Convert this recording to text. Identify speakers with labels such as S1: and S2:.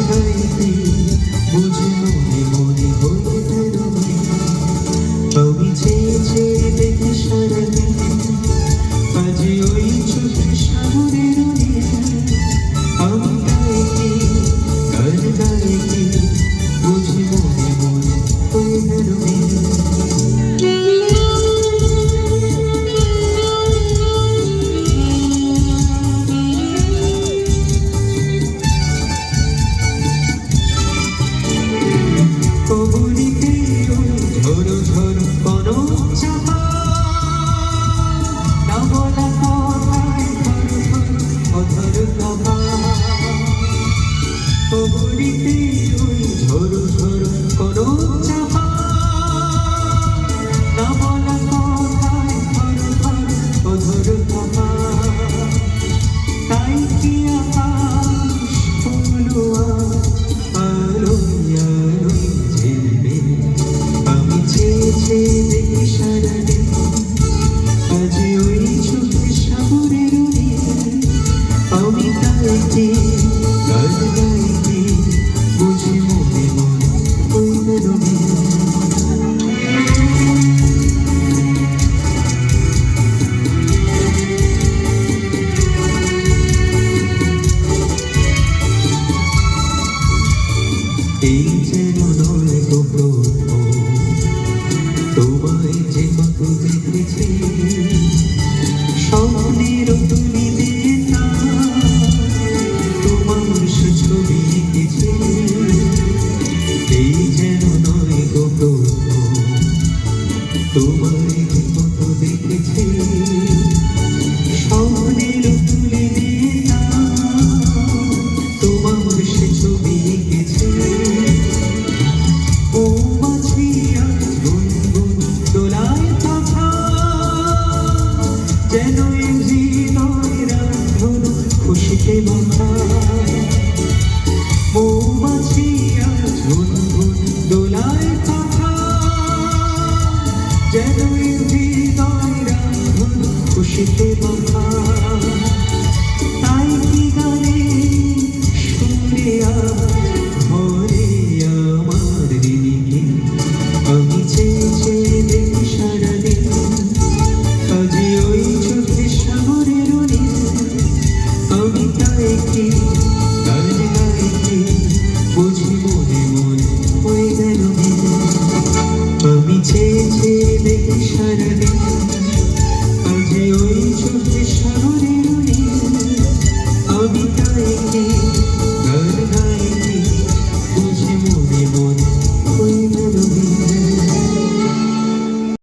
S1: গাইতে বুঝে মনে মনে হয়ে গেল আমি চেয়ে চেয়ে দেখি সারাদিন আজ ওই চোখে সাগরের আমি গাইতে গান গাইতে বুঝে মনে মনে হয়ে গেল ঝরো ঝরো কোনো চাপা না বলা কথায় ধরো ধরো অধর কভা কবরিতে ওই ঝরো ঝরো কোনো চাপা না বলা কথায় ধরো ধরো অধর কভা তাই কি আকাশ হলো আলোয় আলোয় ঝিলবে আমি চেয়ে চেয়ে দেখি সারাদিন আজ ওই চোখে সাগরের আমি গাইতে গান গাইতে বুঝি মনে মনে ওই গান এই যেন নয় গো তোমায় যে কত দেখেছি স্বপ্নের তুলি দিয়ে তোমার ছবি এঁকেছি এই যেন নয় গো তোমায় যে কত দেখেছি স্বপ্নের তুলি দিয়ে তোমার সে ছবি এঁকেছি ও মাঝি যেন হৃদয়ের খুশিতে মাথা মৌমাছি আর ঝুনঝুন দোলায় কথা যেন হৃদয়ের খুশিতে মাথা তাই কি গানে সুরে ভরে আমার দিদিকে আমি চেয়ে চেয়ে দেখি সারাদিন আজ ওই চোখে সাগরের আমি গাইতে গান গাইতে বুঝি মনে মনে হয়ে গেল আমি চেয়ে চেয়ে দেখি সারাদিন